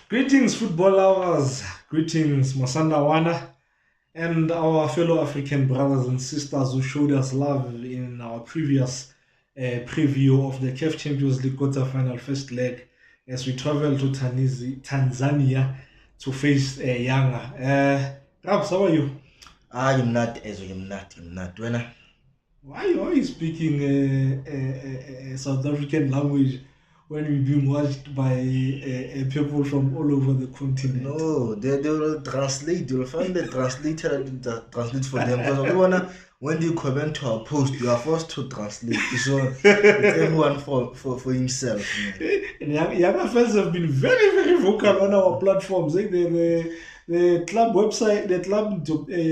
Greetings, football lovers. Greetings, Masandawana, and our fellow African brothers and sisters who showed us love in our previous preview of the CAF Champions League quarterfinal first leg as we travel to Tanzania to face Yanga. Rabs, how are you? I'm not as I'm not. When Why are you speaking South African language when we're being watched by people from all over the continent? no, they will translate. They will find the translator that translate for them because everyone when you comment to our post, you are forced to translate. So it's everyone for himself. Man. And Yanga fans have been very, very vocal on our platforms. The club website, the club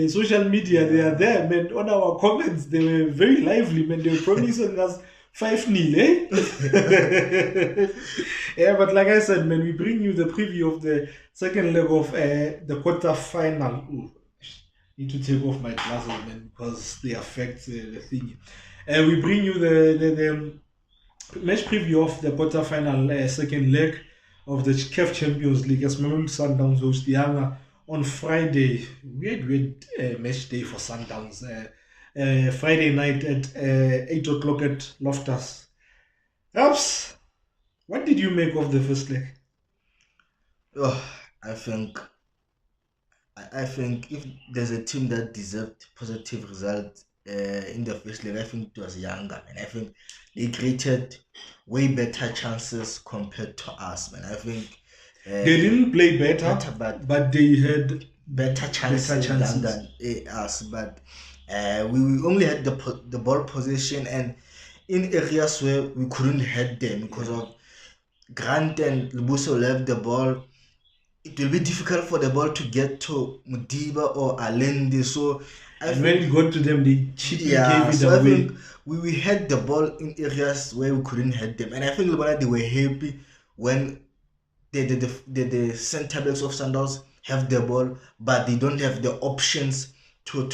social media, they are there, man. On our comments, they were very lively, man. They were promising us 5-0, eh? Yeah, but like I said, man, we bring you the preview of the second leg of the quarter final. Ooh, need to take off my glasses, man, because they affect the thing. We bring you the match preview of the quarterfinal second leg of the CAF Champions League as Mamelodi Sundowns host Yanga on Friday. Weird match day for Sundowns. Friday night at 8 o'clock at Loftus. Raps, what did you make of the first leg? Oh, I think I think if there's a team that deserved positive results in the first leg, I think it was Younger, and I think they created way better chances compared to us, man. I think They didn't play better, but they had better chances than us. But we only had the ball possession and in areas where we couldn't head them because of Grant and Lubuso left the ball. It will be difficult for the ball to get to Mudiba or Allende. So and when it got to them, they cheaply gave it so away. I think we had the ball in areas where we couldn't head them, and I think they were happy when the center backs of Sundowns have the ball, but they don't have the options to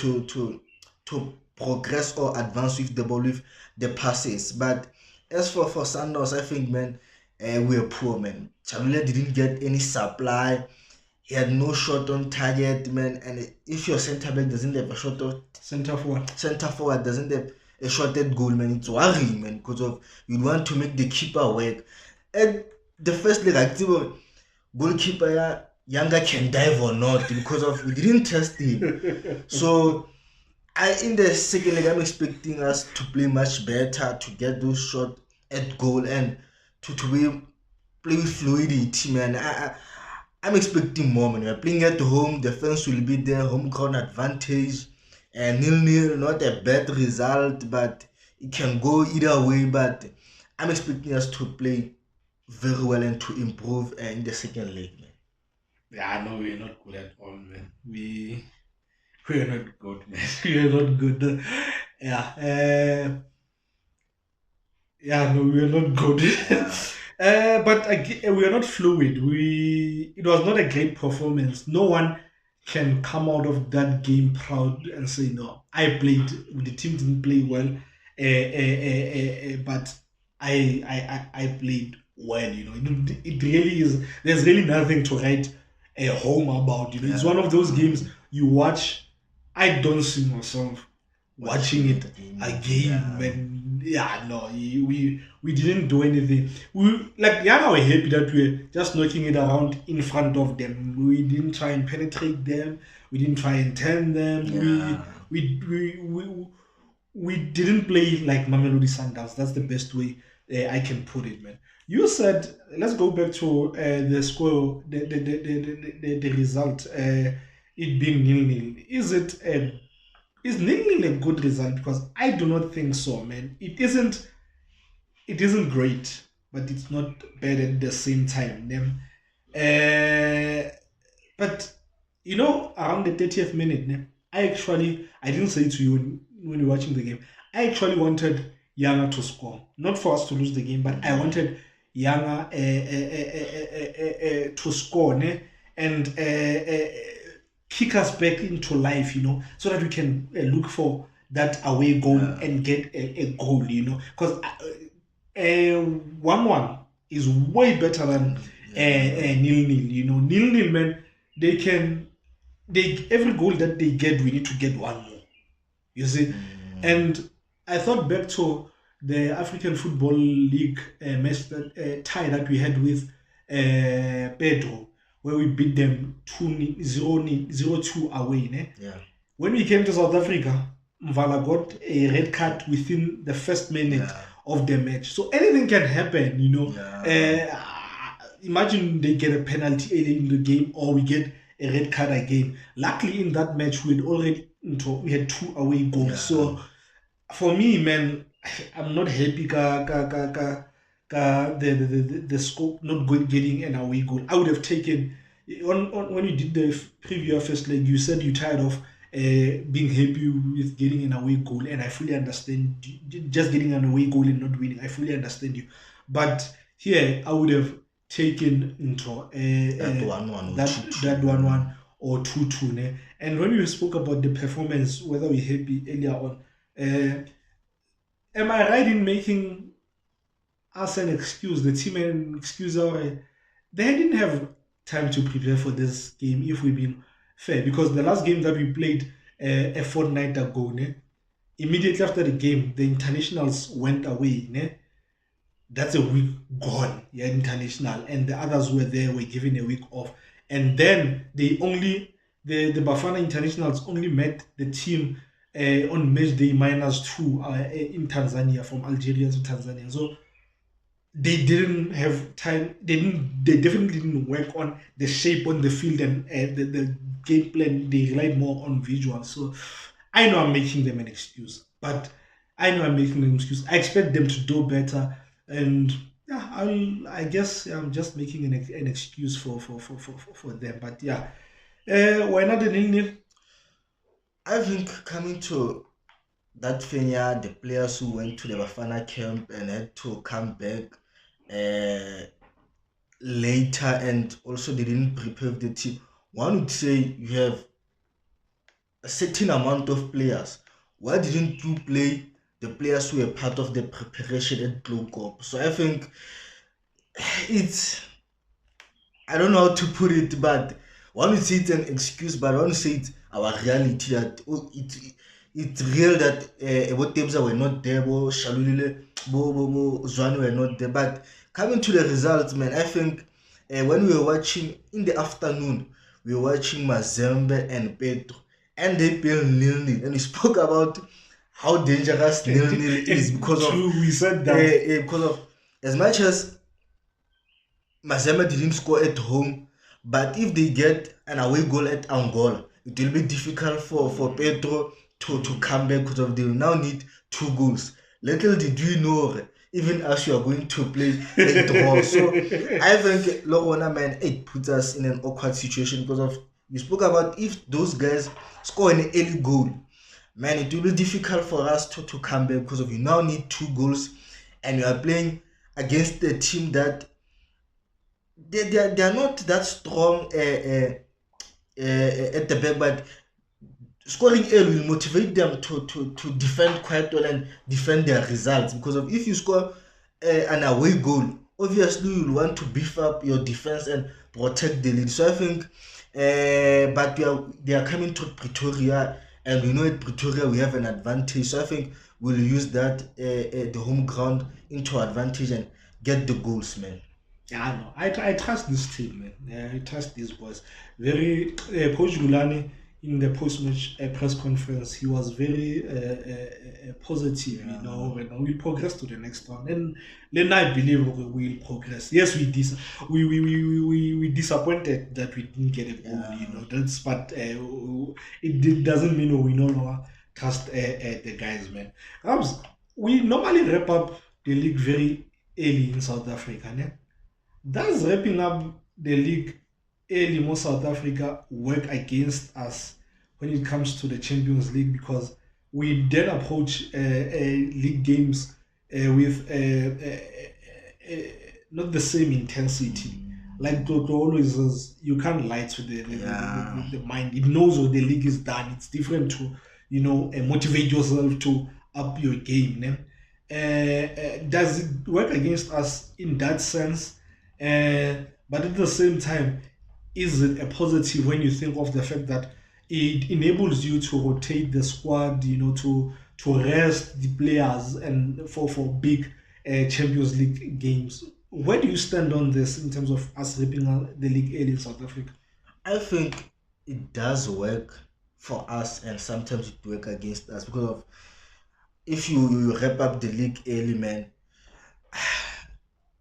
progress or advance with the ball with the passes. But as for Sundowns, I think, man, we are poor, man. Chamile didn't get any supply. He had no shot on target, man. And if your center back doesn't have a shot on Center forward doesn't have a shot at goal, man, it's worrying, man, because of you want to make the keeper work. And the first leg, I think goalkeeper Younger can dive or not because of we didn't test him. So in the second leg, I'm expecting us to play much better, to get those shots at goal and to play with fluidity, man. I'm expecting more, man. We're playing at home, the fans will be there, home ground advantage, and 0-0, not a bad result, but it can go either way. But I'm expecting us to play very well and to improve in the second leg, man. Yeah, no, we're not good at all, man. We're not good, man. We're not good. Yeah, yeah, no, we're not good. But we are not fluid. It was not a great performance. No one can come out of that game proud and say, "No, I played. The team didn't play well, but I played well." You know, it really is. There's really nothing to write home about. You know, it's one of those games you watch. I don't see myself watching it again. When no, we didn't do anything. We like Yana were happy that we're just knocking it around in front of them. We didn't try and penetrate them. We didn't try and turn them. Yeah. We didn't play like Mamelodi Sundowns. That's the best way I can put it, man. You said let's go back to the score, the result, it being 0-0. Is 0-0 a good result? Because I do not think so, man. It isn't. It isn't great, but it's not bad at the same time. But you know, around the 30th minute, I didn't say to you when you're watching the game. I actually wanted Yanga to score, not for us to lose the game, but I wanted Yanga to score, ne? And kick us back into life, you know, so that we can look for that away goal and get a goal, you know, because 1-1 is way better than nil-nil. Nil-nil, man. They every goal that they get, we need to get one more. You see, and I thought back to the African Football League match tie that we had with Pedro, where we beat them 0-2 away. Ne? Yeah. When we came to South Africa, Mvala got a red card within the first minute of the match. So anything can happen, Imagine they get a penalty early in the game, or we get a red card again. Luckily, in that match, we had 2 away goals. Yeah. So for me, man, I'm not happy the scope not getting an away goal. I would have taken when you did the preview of first leg, you said you're tired of being happy with getting an away goal, and I fully understand. Just getting an away goal and not winning, I fully understand you. But here, I would have taken into that 1-1 or 2-2. And when you spoke about the performance, whether we're happy earlier on, am I right in making us an excuse, the team an excuse? Or they didn't have time to prepare for this game, if we've been fair, because the last game that we played a fortnight ago, immediately after the game, the internationals went away. That's a week gone, international, and the others were given a week off, and then the Bafana internationals only met the team on match day -2 in Tanzania, from Algeria to Tanzania. So they didn't have time. They definitely didn't work on the shape on the field and the game plan. They relied more on visual. So I know I'm making them an excuse, but I expect them to do better. And I guess I'm just making an excuse for them. But why not a nil-nil? I think coming to that thing, the players who went to the Bafana camp and had to come back later, and also they didn't prepare the team. One would say you have a certain amount of players. Why didn't you play the players who were part of the preparation at Global? So I think I don't know how to put it, but one would say it's an excuse, but I want to say it's our reality that it's real that what teams were not there, Shalulile, Zwane were not there. But coming to the results, man, I think when we were watching in the afternoon, we were watching Mazembe and Pedro, and they played nil-nil, and we spoke about how dangerous nil-nil is because we said that because of as much as Mazembe didn't score at home, but if they get an away goal at Angola, it will be difficult for Pedro to come back, because they will now need 2 goals. Little did we know, even as you are going to play a draw. So I think Lorona, man, it puts us in an awkward situation, because of you spoke about if those guys score an early goal, man, it will be difficult for us to come back, because of you now need 2 goals, and you are playing against a team that they are not that strong at the back, but scoring early will motivate them to defend quite well and defend their results, because of if you score an away goal, obviously you'll want to beef up your defense and protect the lead. So I think but they are coming to Pretoria, and we know at Pretoria we have an advantage, so I think we'll use that the home ground into advantage and get the goals, man. Yeah, no, I trust this team, man. Yeah, I trust these boys. Very Coach Gulani, in the post-match press conference, he was very positive. When we'll progress to the next one, and then I believe we'll progress. Yes, we disappointed that we didn't get a goal. But it doesn't mean we no longer trust the guys, man. We normally wrap up the league very early in South Africa, né? Does wrapping up the league early in South Africa work against us when it comes to the Champions League? Because we then approach league games with not the same intensity. Like Toto always says, you can't lie to the mind. It knows what the league is done. It's different to motivate yourself to up your game. Does it work against us in that sense? But at the same time, is it a positive when you think of the fact that it enables you to rotate the squad, to rest the players and for big Champions League games? Where do you stand on this in terms of us ripping out the league early in South Africa? I think it does work for us, and sometimes it work against us because of if you wrap up the league early, man,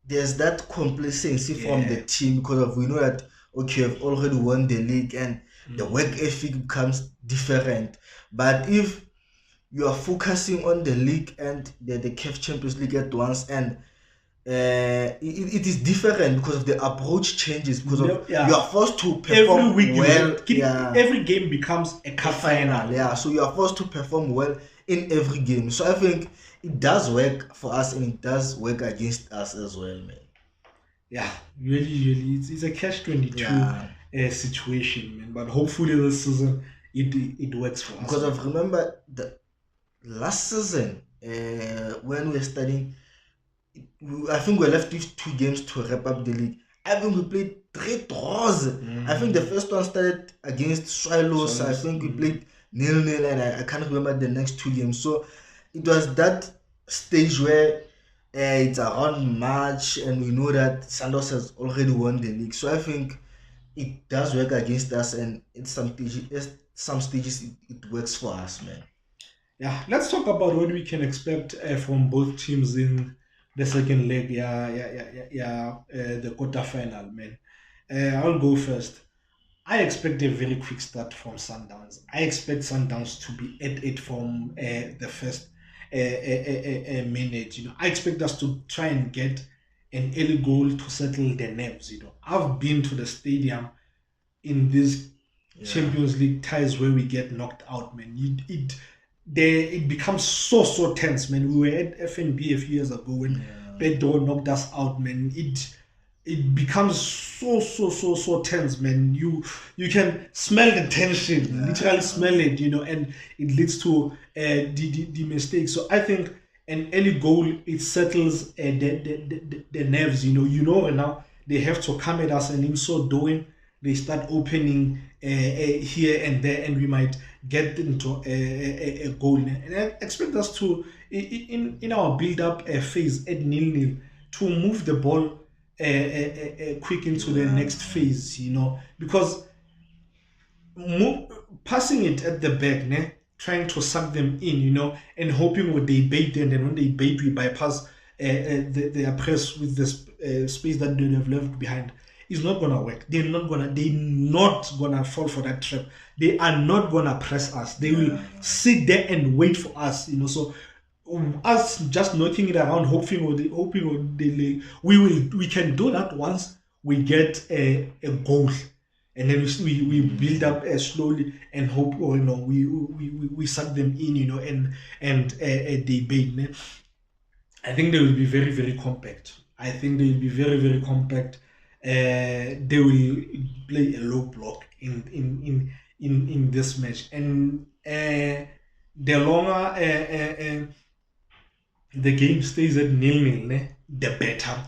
there's that complacency from the Yeah. team because of we know that okay, we've already won the league and the Mm. work ethic becomes different. But if you are focusing on the league and the CAF Champions League at once, and it is different because of the approach changes because of No, you yeah. are forced to Every perform week you well. have Yeah, every game becomes a a cup final. final. Yeah, so you are forced to perform well in every game. So I think it does work for us and it does work against us as well, man. Yeah, really, it's a catch-22 Yeah, situation, man. But hopefully this season it works for us, because man. of remember the last season when we were studying, I think we're left with 2 games to wrap up the league. I think we played 3 draws. I think the first one started against Swallows. I So think we played 0-0, and I can't remember the next 2 games. So it was that stage where it's around March, and we know that Sundowns has already won the league. So I think it does work against us, and at some stages it works for us, man. yeah, let's talk about what we can expect from both teams in the second leg. The quarterfinal, man. I'll go first. I expect a very quick start from Sundowns. I expect Sundowns to be at it from the first minute. I expect us to try and get an early goal to settle the nerves. I've been to the stadium in these Yeah, Champions League ties where we get knocked out, man. It becomes so tense, man. We were at FNB a few years ago when yeah, Pedro knocked us out, man. It becomes so tense, man. You can smell the tension, literally yeah, smell it, and it leads to the mistake. So I think an early goal it settles the nerves, now they have to come at us, and in so doing they start opening here and there, and we might get into a goal. And I expect us to, in our build-up phase at nil-nil, to move the ball quick into the yeah, next phase, because move, passing it at the back, ne, trying to suck them in, and hoping when they bait, and then when they bait, we bypass their press with the space that they have left behind. It's not gonna work. They're not gonna fall for that trap. They are not gonna press us. They will yeah. sit there and wait for us, So us just knocking it around, we can do that once we get a goal, and then we build up slowly and hope, or we suck them in, and they bait, ne? I think they will be very very compact. I think they will be very very compact. They will play a low block in this match, and the longer the game stays at nil-nil, the better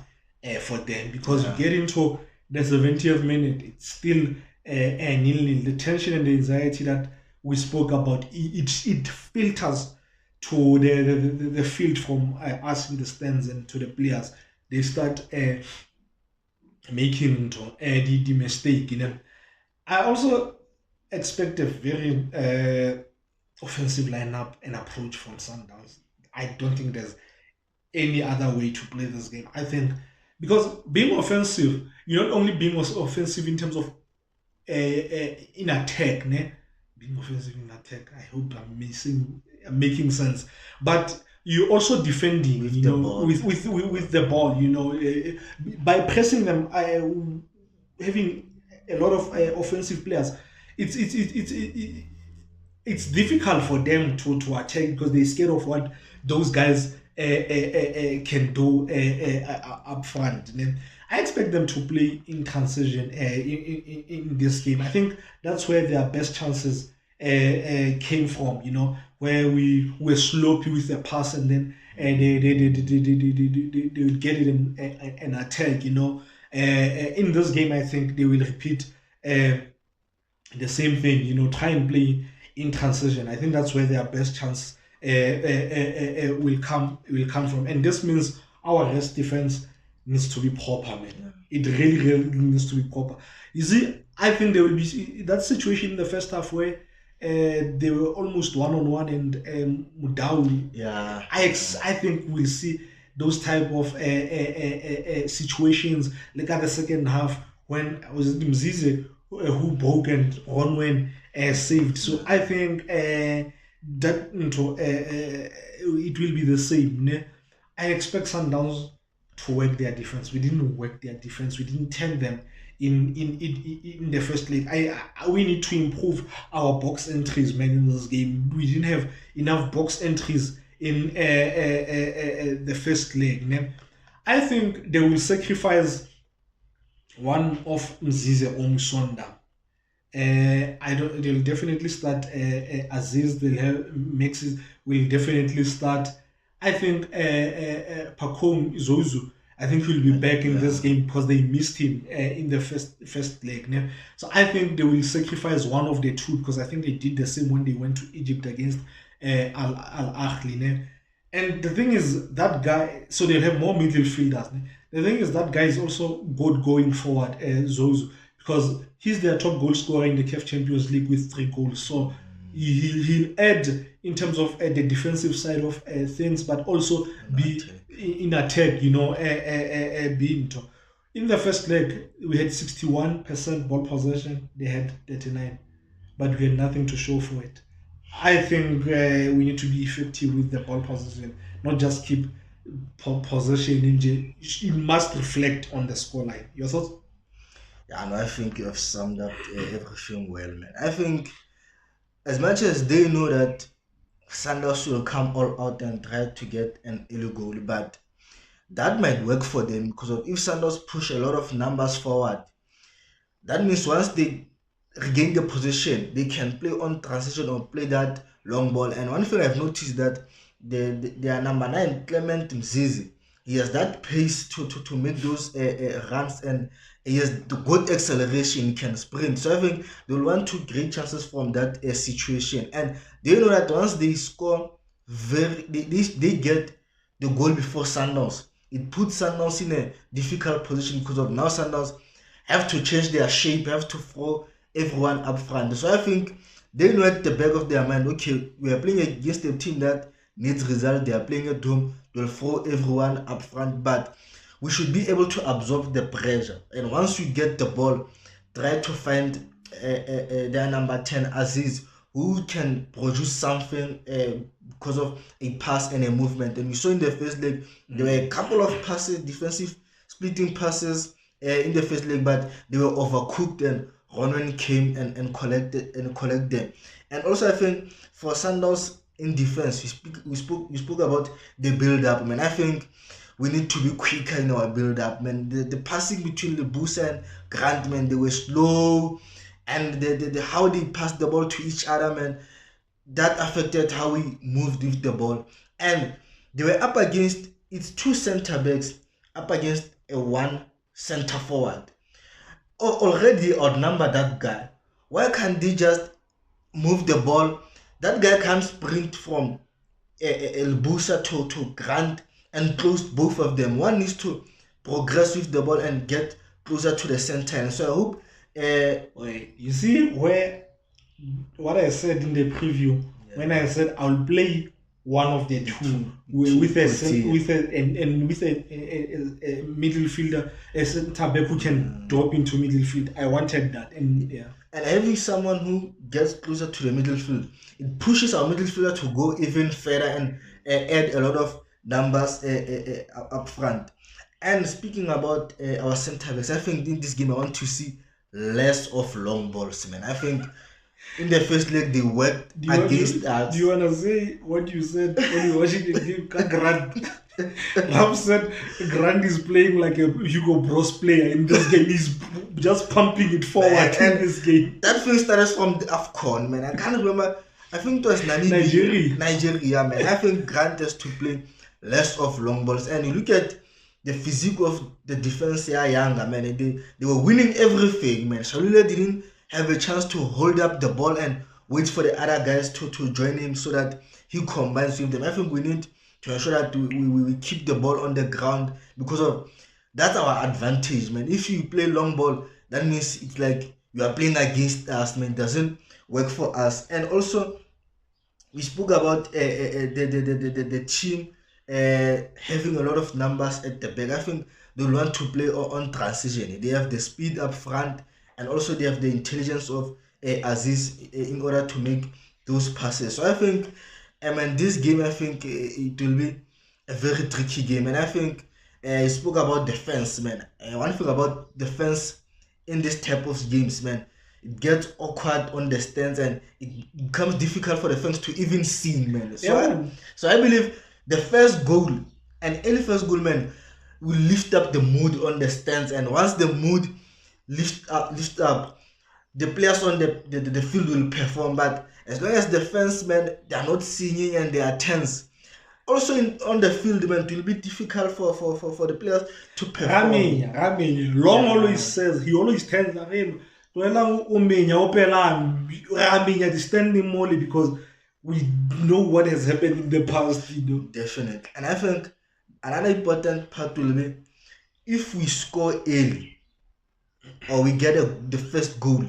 for them, because you Yeah. get into the 70th minute, it's still a nil-nil. The tension and the anxiety that we spoke about, it filters to the field from us in the stands and to the players. They start making the mistake. I also expect a very offensive lineup and approach from Sundowns. I don't think there's any other way to play this game. I think because being offensive, you're not only being offensive in terms of in attack, ne? Being offensive in attack. I hope I'm making sense. But you're also defending, With the ball. with the ball, by pressing them, having a lot of offensive players. It's difficult for them to attack because they're scared of what those guys can do up front. And then I expect them to play in transition in this game. I think that's where their best chances came from, where we were sloppy with the pass, and then they would get it in an attack, In this game, I think they will repeat the same thing. Try and play in transition. I think that's where their best chance will come from, and this means our rest defense needs to be proper, man. It really, really needs to be proper. You see, I think there will be that situation in the first half where they were almost one-on-one, and Mudawi. Yeah. I think we'll see those type of situations like at the second half when was it Mzize who broke and Ronwen saved. So I think that it will be the same. Ne? I expect Sundowns to work their defense. We didn't work their defense. We didn't turn them in the first leg. We need to improve our box entries, man. In this game, we didn't have enough box entries in the first leg. Ne? I think they will sacrifice one of Mzize or Musonda. They'll definitely start Aziz. They'll have Maxis will definitely start. I think Pacome Zozu. I think he'll be back in this game because they missed him in the first leg. Ne? So I think they will sacrifice one of the two because I think they did the same when they went to Egypt against Al Ahly. Ne? And the thing is, that guy, so they'll have more midfielders. Ne? The thing is, that guy is also good going forward, Zozu, because he's their top goal scorer in the CAF Champions League with 3 goals. So he'll add in terms of the defensive side of things, but also be in attack, being top. In the first leg, we had 61% ball possession. They had 39%, but we had nothing to show for it. I think we need to be effective with the ball possession, not just keep possession. It must reflect on the scoreline. Your thoughts? Yeah, no, I think you have summed up everything well, man. I think as much as they know that Sundowns will come all out and try to get an early goal, but that might work for them because if Sundowns push a lot of numbers forward, that means once they regain the position, they can play on transition or play that long ball. And one thing I've noticed that their number 9, Clement Mzizi, he has that pace to make those runs, and he has the good acceleration, he can sprint. So I think they'll want to create chances from that situation. And they know that once they score, they get the goal before Sundowns. It puts Sundowns in a difficult position because of now Sundowns have to change their shape, have to throw everyone up front. So I think they know at the back of their mind, okay, we are playing against a team that needs results. They are playing at home. They'll throw everyone up front, but we should be able to absorb the pressure. And once you get the ball, try to find their number 10, Aziz, who can produce something because of a pass and a movement. And we saw in the first leg, there were a couple of passes, defensive splitting passes in the first leg, but they were overcooked, and Ronwen came and collected them. And also, I think for Sundowns in defense, we spoke about the build-up. Man, I think we need to be quicker in our build-up. Man, the passing between the Busa and Grant, man, they were slow, and the how they passed the ball to each other, man, that affected how we moved with the ball. And they were up against its 2 center backs up against a 1 center forward. Already outnumber that guy. Why can't they just move the ball? That guy can sprint from El Busa to Grant and close both of them. One needs to progress with the ball and get closer to the center. And so I hope. Wait, you see what I said in the preview when I said I'll play one of the two with a middle fielder, a center back who can drop into midfield. I wanted that, and having someone who gets closer to the midfield, it pushes our midfielder to go even further and add a lot of numbers up front. And speaking about our center backs, I think in this game I want to see less of long balls, man. I think in the first leg they worked against us. Do you wanna say what you said when you watching the game? Grant. Ram said Grant is playing like a Hugo Bros player in this game. He's just pumping it forward in this game. That thing started from the AFCON, man. I can't remember. I think it was Nigeria, man. I think Grant has to play less of long balls. And you look at the physique of the defense are younger, man. They were winning everything, man. Shalula didn't have a chance to hold up the ball and wait for the other guys to join him so that he combines with them. I think we need to ensure that we keep the ball on the ground because of that's our advantage, man. If you play long ball, that means it's like you are playing against us, man. It doesn't work for us. And also, we spoke about the team having a lot of numbers at the back. I think they want to play on transition. They have the speed up front, and also they have the intelligence of Aziz in order to make those passes. So I think, this game, I think it will be a very tricky game. And I think I spoke about defense, man. One thing about defense in this type of games, man, it gets awkward on the stands and it becomes difficult for the fans to even see, man. So I believe the first goal, and any first goal, man, will lift up the mood on the stands. And once the mood lift up, the players on the field will perform. But as long as the fans, man, they are not singing and they are tense, also on the field, man, it will be difficult for the players to perform. Raminya, Long always says, he always tells him, Raminya is standing morely because we know what has happened in the past, Definitely. And I think another important part will be if we score early or we get the first goal,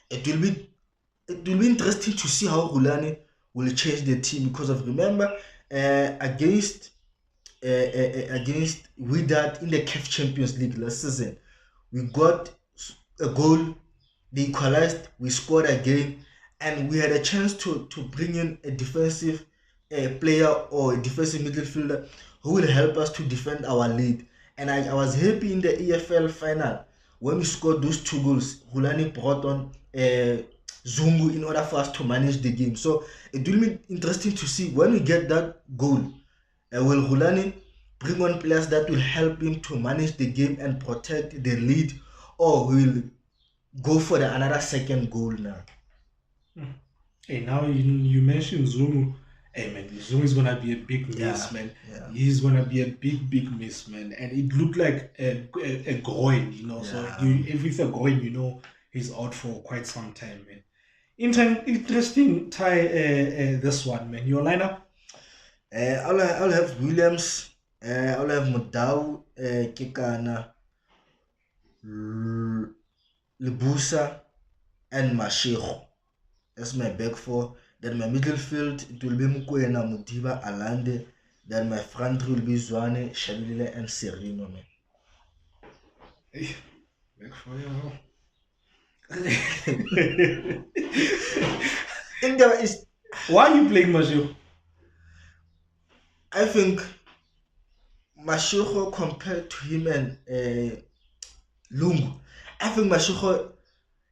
it will be interesting to see how Rulani will change the team because of remember against Wydad in the CAF Champions League last season, we got a goal, they equalized, we scored again, and we had a chance to bring in a defensive player or a defensive midfielder who will help us to defend our lead. And I was happy in the EFL final when we scored those 2 goals. Rulani brought on Zungu in order for us to manage the game. So it will be interesting to see when we get that goal. Will Rulani bring on players that will help him to manage the game and protect the lead, or will go for another second goal now? Hey, now you mentioned Zungu. Hey, man, Zungu is gonna be a big miss, man. Yeah. He's gonna be a big miss, man. And it looked like a groin, So if it's a groin, he's out for quite some time, man. Interesting tie this one, man. Your lineup? I'll have Williams. I'll have Modau, Kekana, Lebusa, and Mashiro. That's my back four. Then my midfield, it will be Mukwena, Mutiba, Alande. Then my front three will be Zwane, Shalile, and Serino, man. Hey, back four, Why are you playing Mashiro? I think Mashiro compared to him and Lungu, I think Mashiro,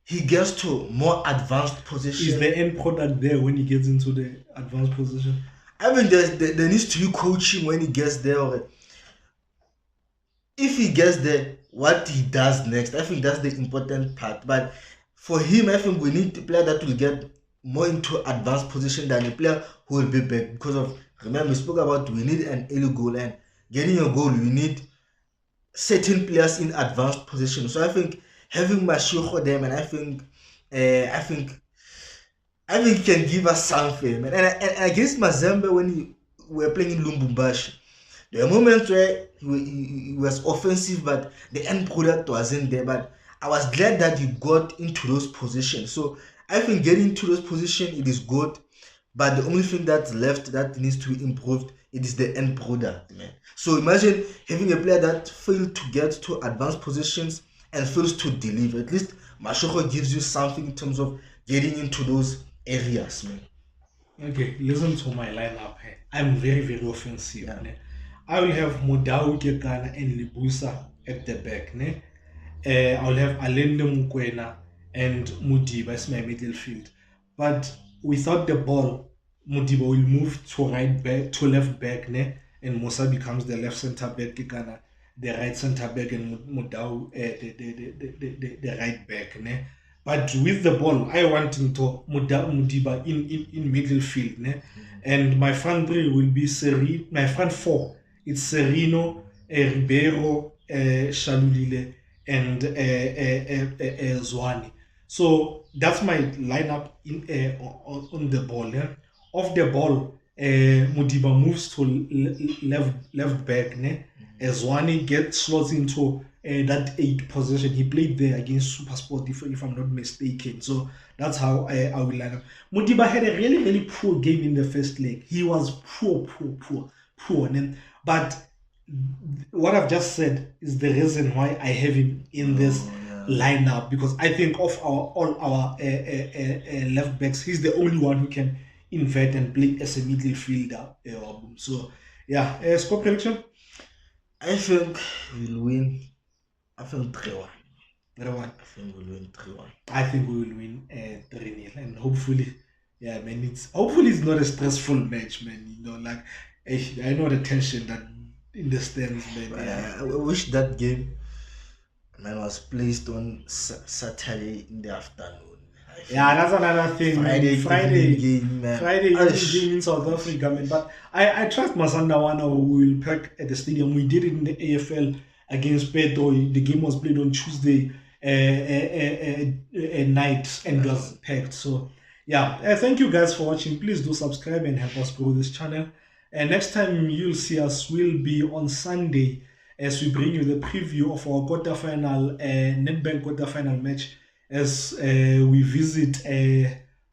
he gets to more advanced position. Is the end product there when he gets into the advanced position? I mean, there needs to be coaching when he gets there. If he gets there, what he does next, I think that's the important part. But for him, I think we need a player that will get more into advanced position than a player who will be back. Because of, remember, we spoke about we need an early goal, and getting a goal, we need certain players in advanced position. So I think having Mashiro there, man, I think he can give us something, man. And against Mazembe, when we were playing in Lubumbashi, there were moments where he was offensive, but the end product wasn't there. But I was glad that he got into those positions. So I think getting into those positions, it is good. But the only thing that's left that needs to be improved, it is the end product, man. So imagine having a player that failed to get to advanced positions and fails to deliver. At least Mashoko gives you something in terms of getting into those areas, man. Okay, listen to my lineup here. I'm very, very offensive. Yeah. I will have Modau, Kekana, and Libusa at the back. I'll have Alende Mukwena and Mudiba as my midfield. But without the ball, Mudiba will move to left back, and Musa becomes the left center back, Kekana the right center back, and Modau the right back. But with the ball, I want him to Mudiba in midfield. And my front three will be my front four. It's Serino, Ribeiro, Shalulile, and Zwane. So that's my lineup on the ball. Yeah? Off the ball, Mudiba moves to left back. Ne? Zwane slots into that 8 position. He played there against Supersport, if I'm not mistaken. So that's how I will line up. Mudiba had a really, really poor game in the first leg. He was poor. But what I've just said is the reason why I have him in this lineup, because I think of all our left backs, he's the only one who can invert and play as a midfielder. So yeah, score prediction. I think we'll win. I think 3-1. 3-1. I think we'll win 3-1. I think we will win 3-0, and hopefully, yeah, man. Hopefully it's not a stressful match, man. You know, like I know the tension that in the stands, man. Yeah. I wish that game, man, was placed on Saturday in the afternoon. Yeah, that's another thing. Friday game, man. Friday game in South Africa, man. But I trust Masandawana who will pack at the stadium. We did it in the AFL against Pedro. The game was played on Tuesday night and was packed. So yeah, thank you guys for watching. Please do subscribe and help us grow this channel. And next time you'll see us will be on Sunday as we bring you the preview of our quarterfinal Nedbank quarterfinal match, as we visit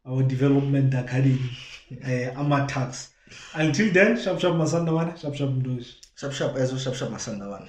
our development academy, Amatax. Until then, sharp Masandawana, sharp Mdosh. Sharp Masandawana.